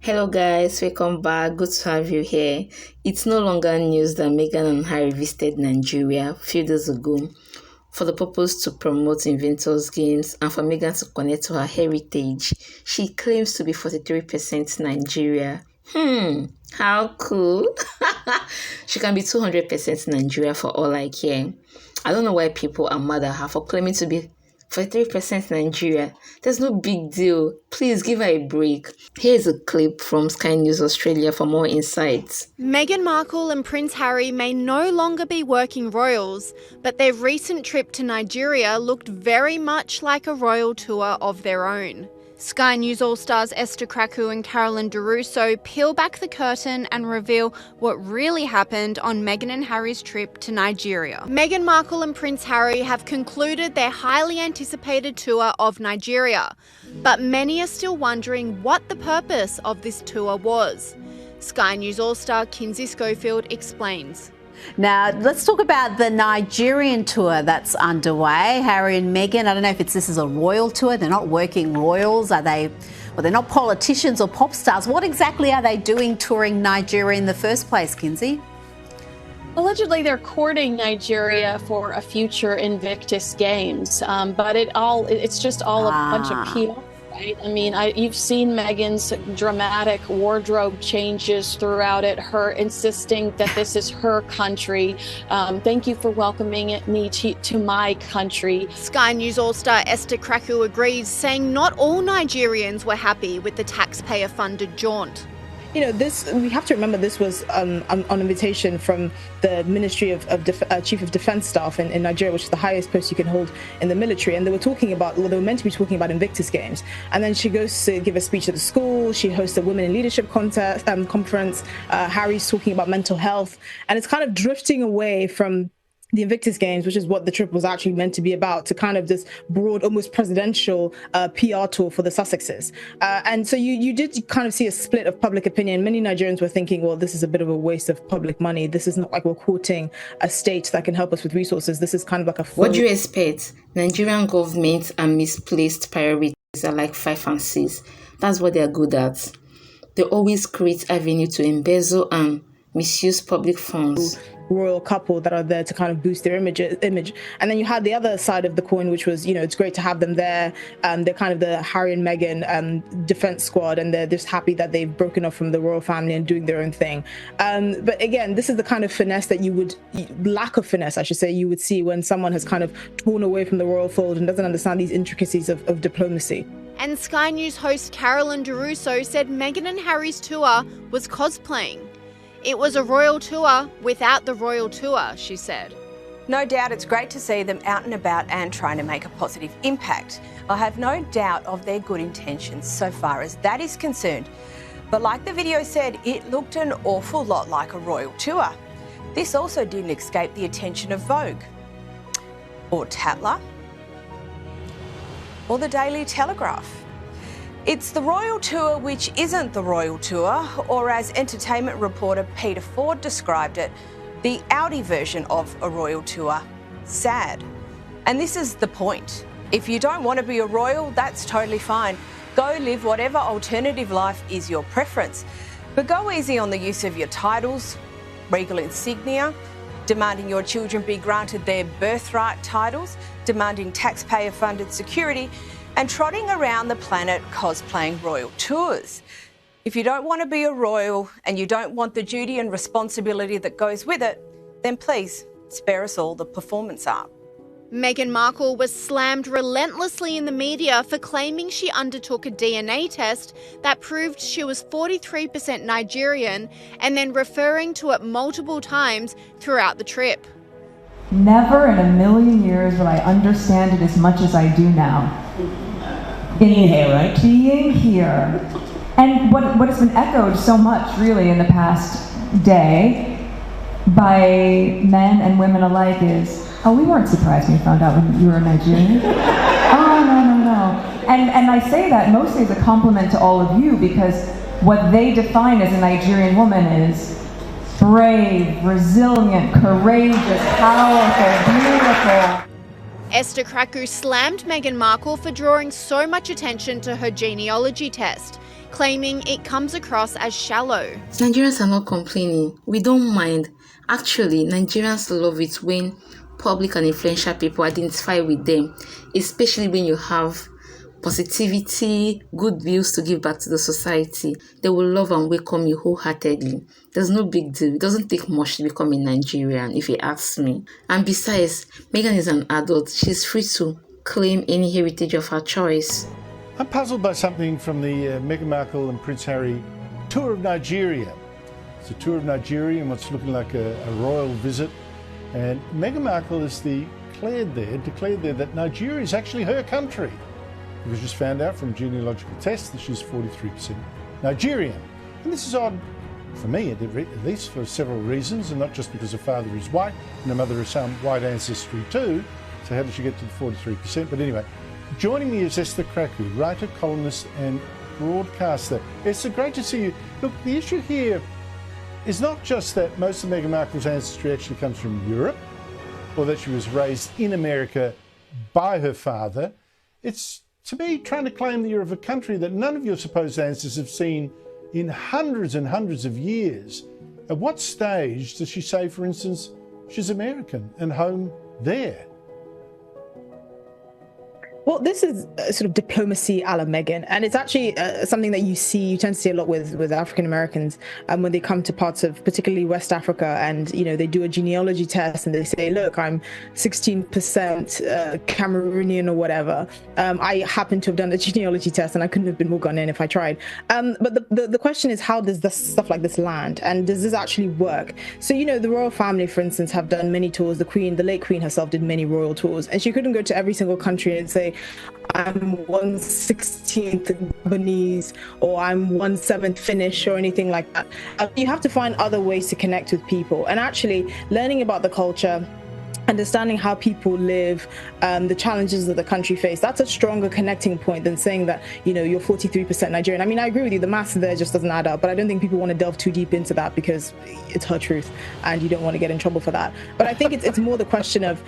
Hello guys, welcome back. Good to have you here. It's no longer news that Meghan and Harry visited Nigeria a few days ago for the purpose to promote Inventors Games and for Meghan to connect to her heritage. She claims to be 43% Nigeria. How cool. She can be 200% Nigeria for all I care. I don't know why people are mad at her for claiming to be 43% Nigeria. There's no big deal. Please give her a break. Here's a clip from Sky News Australia for more insights. Meghan Markle and Prince Harry may no longer be working royals, but their recent trip to Nigeria looked very much like a royal tour of their own. Sky News All-Stars Esther Kraku and Carolyn DeRusso peel back the curtain and reveal what really happened on Meghan and Harry's trip to Nigeria. Meghan Markle and Prince Harry have concluded their highly anticipated tour of Nigeria, but many are still wondering what the purpose of this tour was. Sky News All-Star Kinsey Schofield explains. Now, let's talk about the Nigerian tour that's underway. Harry and Meghan, I don't know if this is a royal tour. They're not working royals. Are they? Well, they're not politicians or pop stars. What exactly are they doing touring Nigeria in the first place, Kinsey? Allegedly, they're courting Nigeria for a future Invictus Games, but it's just all a bunch of PR. Right? I mean, you've seen Meghan's dramatic wardrobe changes throughout it, her insisting that this is her country. Thank you for welcoming me to my country. Sky News All-Star Esther Kraku agrees, saying not all Nigerians were happy with the taxpayer-funded jaunt. You know, we have to remember this was on invitation from the Ministry of Chief of Defense Staff in Nigeria, which is the highest post you can hold in the military. And they were meant to be talking about Invictus Games. And then she goes to give a speech at the school. She hosts a Women in Leadership conference. Harry's talking about mental health. And it's kind of drifting away from the Invictus Games, which is what the trip was actually meant to be about, to kind of this broad, almost presidential PR tour for the Sussexes. And so you did kind of see a split of public opinion. Many Nigerians were thinking, well, this is a bit of a waste of public money. This is not like we're courting a state that can help us with resources. This is kind of like a... What do you expect? Nigerian government and misplaced priorities are like 5 and 6. That's what they're good at. They always create avenue to embezzle and misuse public funds. Royal couple that are there to kind of boost their image. And then you had the other side of the coin, which was, you know, it's great to have them there. They're kind of the Harry and Meghan defense squad, and they're just happy that they've broken off from the royal family and doing their own thing. But again, this is the kind of finesse that lack of finesse, I should say, you would see when someone has kind of torn away from the royal fold and doesn't understand these intricacies of diplomacy. And Sky News host Carolyn DeRusso said Meghan and Harry's tour was cosplaying. It was a royal tour without the royal tour, she said. No doubt it's great to see them out and about and trying to make a positive impact. I have no doubt of their good intentions so far as that is concerned. But like the video said, it looked an awful lot like a royal tour. This also didn't escape the attention of Vogue, or Tatler, or the Daily Telegraph. It's the royal tour which isn't the royal tour, or as entertainment reporter Peter Ford described it, the Audi version of a royal tour. Sad. And this is the point. If you don't want to be a royal, that's totally fine. Go live whatever alternative life is your preference. But go easy on the use of your titles, regal insignia, demanding your children be granted their birthright titles, demanding taxpayer-funded security, and trotting around the planet cosplaying royal tours. If you don't want to be a royal and you don't want the duty and responsibility that goes with it, then please spare us all the performance art. Meghan Markle was slammed relentlessly in the media for claiming she undertook a DNA test that proved she was 43% Nigerian, and then referring to it multiple times throughout the trip. Never in a million years would I understand it as much as I do now. Being here, right? Being here. And what has been echoed so much, really, in the past day by men and women alike is, oh, we weren't surprised when we found out when you were Nigerian. Oh, no. And I say that mostly as a compliment to all of you, because what they define as a Nigerian woman is brave, resilient, courageous, powerful, beautiful. Esther Kraku slammed Meghan Markle for drawing so much attention to her genealogy test. claiming it comes across as shallow. Nigerians are not complaining. We don't mind. Actually, Nigerians love it when public and influential people identify with them, especially when you have positivity, good views to give back to the society. They will love and welcome you wholeheartedly. There's no big deal. It doesn't take much to become a Nigerian, if you ask me. And besides, Meghan is an adult. She's free to claim any heritage of her choice. I'm puzzled by something from the Meghan Markle and Prince Harry tour of Nigeria. It's a tour of Nigeria and what's looking like a royal visit. And Meghan Markle has declared there that Nigeria is actually her country. It was just found out from genealogical tests that she's 43% Nigerian. And this is odd for me, at least, for several reasons, and not just because her father is white and her mother has some white ancestry too. So how did she get to the 43%? But anyway, joining me is Esther Kraku, writer, columnist and broadcaster. Esther, great to see you. Look, the issue here is not just that most of Meghan Markle's ancestry actually comes from Europe, or that she was raised in America by her father. It's, to me, trying to claim that you're of a country that none of your supposed ancestors have seen in hundreds and hundreds of years. At what stage does she say, for instance, she's American and home there? Well, this is sort of diplomacy a la Meghan, and it's actually something that you tend to see a lot with African Americans when they come to parts of particularly West Africa, and they do a genealogy test and they say, look, I'm 16% Cameroonian or whatever. I happen to have done a genealogy test and I couldn't have been more Ghanaian if I tried. But the question is, how does this stuff like this land, and does this actually work? So the royal family, for instance, have done many tours. The late Queen herself did many royal tours, and she couldn't go to every single country and say, I'm 1/16th Gabonese or I'm 1/7 Finnish or anything like that. You have to find other ways to connect with people, and actually learning about the culture, understanding how people live, the challenges that the country face. That's a stronger connecting point than saying that, you're 43% Nigerian. I mean, I agree with you, the maths there just doesn't add up, but I don't think people want to delve too deep into that because it's her truth and you don't want to get in trouble for that. But I think it's more the question of,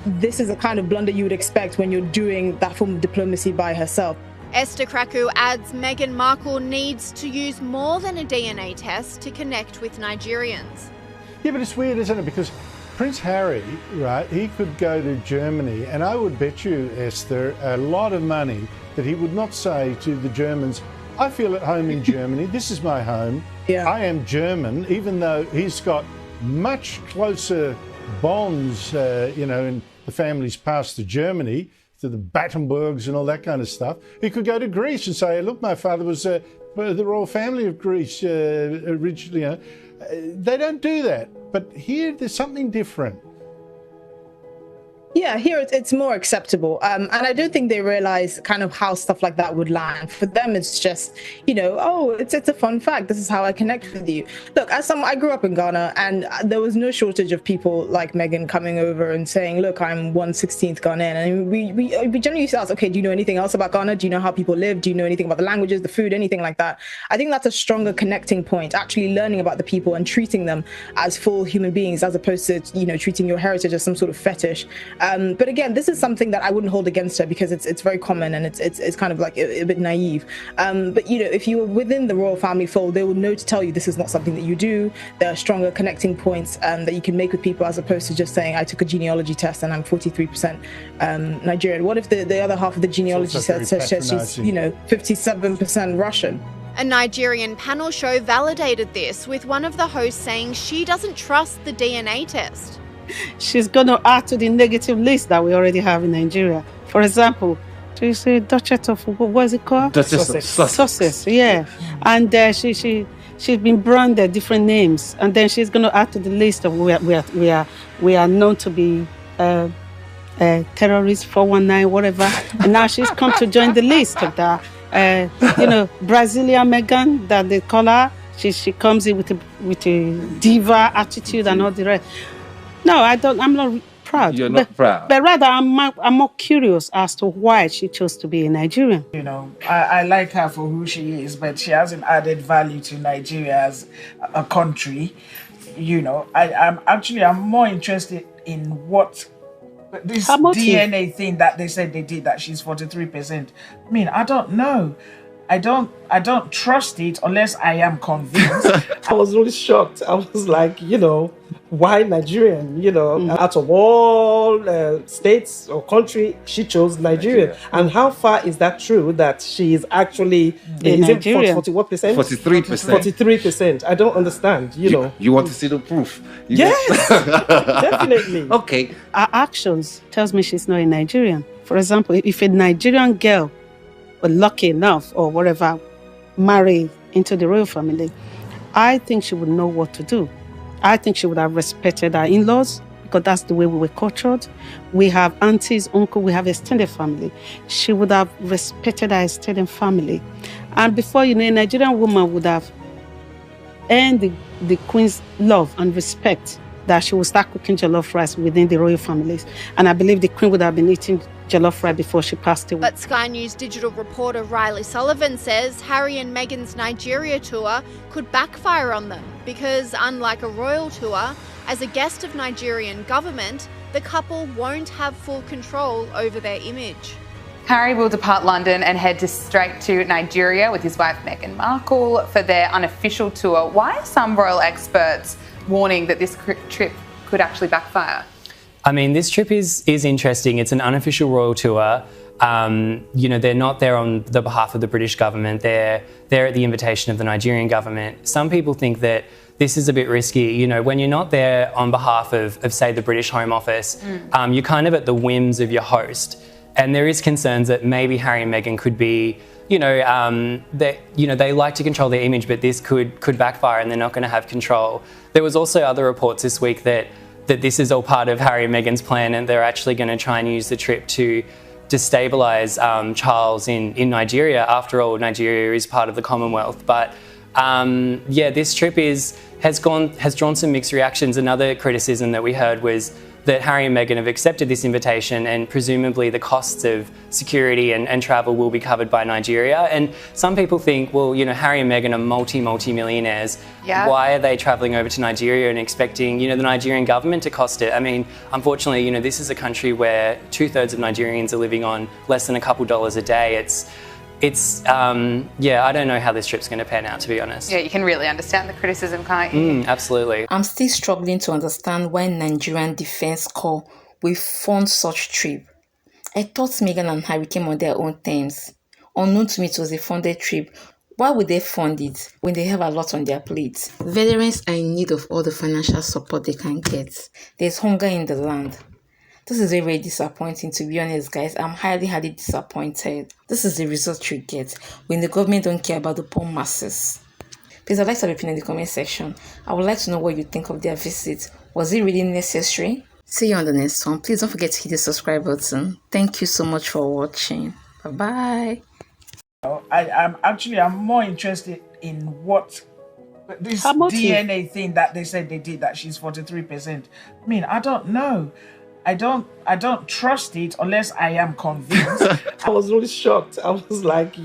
this is a kind of blunder you would expect when you're doing that form of diplomacy by herself. Esther Kraku adds Meghan Markle needs to use more than a DNA test to connect with Nigerians. Yeah, but it's weird, isn't it? Because Prince Harry, right, he could go to Germany, and I would bet you, Esther, a lot of money that he would not say to the Germans, I feel at home in Germany, this is my home, I am German, even though he's got much closer bonds, in the family's past to Germany, to the Battenbergs and all that kind of stuff. He could go to Greece and say, look, my father was the royal family of Greece originally. They don't do that. But here, there's something different. Yeah, here it's more acceptable. And I don't think they realize kind of how stuff like that would land. For them, it's just, it's a fun fact. This is how I connect with you. Look, I grew up in Ghana, and there was no shortage of people like Meghan coming over and saying, look, I'm 1/16th Ghanaian. And we generally used to ask, okay, do you know anything else about Ghana? Do you know how people live? Do you know anything about the languages, the food, anything like that? I think that's a stronger connecting point, actually learning about the people and treating them as full human beings, as opposed to, treating your heritage as some sort of fetish. But again, this is something that I wouldn't hold against her because it's very common and it's kind of like a bit naive. But if you were within the royal family fold, they would know to tell you this is not something that you do. There are stronger connecting points that you can make with people, as opposed to just saying I took a genealogy test and I'm 43% Nigerian. What if the other half of the genealogy test says she's 57% Russian? A Nigerian panel show validated this, with one of the hosts saying she doesn't trust the DNA test. She's going to add to the negative list that we already have in Nigeria. For example, do you say Duchess of, what is it called? Duchess of Sussex, yeah. And she's been branded different names, and then she's going to add to the list of we are known to be terrorists, 419, whatever. And now she's come to join the list of that. Brazilian Meghan, that they call her. She comes in with a diva attitude and all the rest. No, I don't. I'm not proud. You're not proud. But rather, I'm more curious as to why she chose to be a Nigerian. I like her for who she is, but she hasn't added value to Nigeria as a country. I'm more interested in what this DNA thing that they said they did, that she's 43%. I mean, I don't know. I don't trust it unless I am convinced. I was really shocked. I was like, why Nigerian? Out of all states or country, she chose Nigeria. And how far is that true that she is actually is Nigerian? 40 what percent? 43%. 43%. I don't understand. You want to see the proof? Yes, definitely. Okay. Her actions tells me she's not a Nigerian. For example, if a Nigerian girl were lucky enough or whatever, marry into the royal family, I think she would know what to do. I think she would have respected her in-laws because that's the way we were cultured. We have aunties, uncle, we have extended family. She would have respected her extended family. And before a Nigerian woman would have earned the queen's love and respect that she would start cooking jollof rice within the royal families. And I believe the queen would have been eating jollof rice before she passed away. But Sky News digital reporter Riley Sullivan says Harry and Meghan's Nigeria tour could backfire on them because, unlike a royal tour, as a guest of Nigerian government, the couple won't have full control over their image. Harry will depart London and head straight to Nigeria with his wife Meghan Markle for their unofficial tour. Why are some royal experts warning that this trip could actually backfire? I mean, this trip is interesting. It's an unofficial royal tour. They're not there on the behalf of the British government. They're there at the invitation of the Nigerian government. Some people think that this is a bit risky. When you're not there on behalf of say, the British Home Office, you're kind of at the whims of your host. And there is concerns that maybe Harry and Meghan could be, they like to control their image, but this could backfire and they're not going to have control. There was also other reports this week that this is all part of Harry and Meghan's plan and they're actually going to try and use the trip to destabilise Charles in Nigeria. After all, Nigeria is part of the Commonwealth. But this trip has drawn some mixed reactions. Another criticism that we heard was that Harry and Meghan have accepted this invitation and presumably the costs of security and travel will be covered by Nigeria. And some people think, well, Harry and Meghan are multi-millionaires. Yeah. Why are they travelling over to Nigeria and expecting, the Nigerian government to cost it? I mean, unfortunately, this is a country where 2/3 of Nigerians are living on less than a couple dollars a day. I don't know how this trip's going to pan out, to be honest. Yeah, you can really understand the criticism, can't you? Absolutely. I'm still struggling to understand why Nigerian Defence Corps will fund such trip. I thought Meghan and Harry came on their own terms. Unknown to me, it was a funded trip. Why would they fund it when they have a lot on their plates? Veterans are in need of all the financial support they can get. There's hunger in the land. This is very, very disappointing, to be honest, guys. I'm highly, highly disappointed. This is the result you get when the government don't care about the poor masses. Please, I'd like to have your opinion in the comment section. I would like to know what you think of their visit. Was it really necessary? See you on the next one. Please don't forget to hit the subscribe button. Thank you so much for watching. Bye-bye. I'm more interested in what this DNA thing that they said they did, that she's 43%. I mean, I don't know. I don't trust it unless I am convinced. I was really shocked. I was like,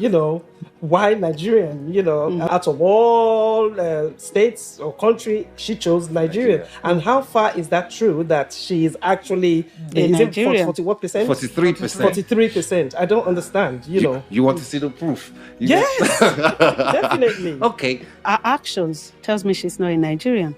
why Nigerian? Out of all states or country, she chose Nigeria. And how far is that true that she is actually Nigerian? 40 what percent? 43%. 43%. I don't understand. You want to see the proof? Yes, definitely. Okay. Her actions tells me she's not a Nigerian.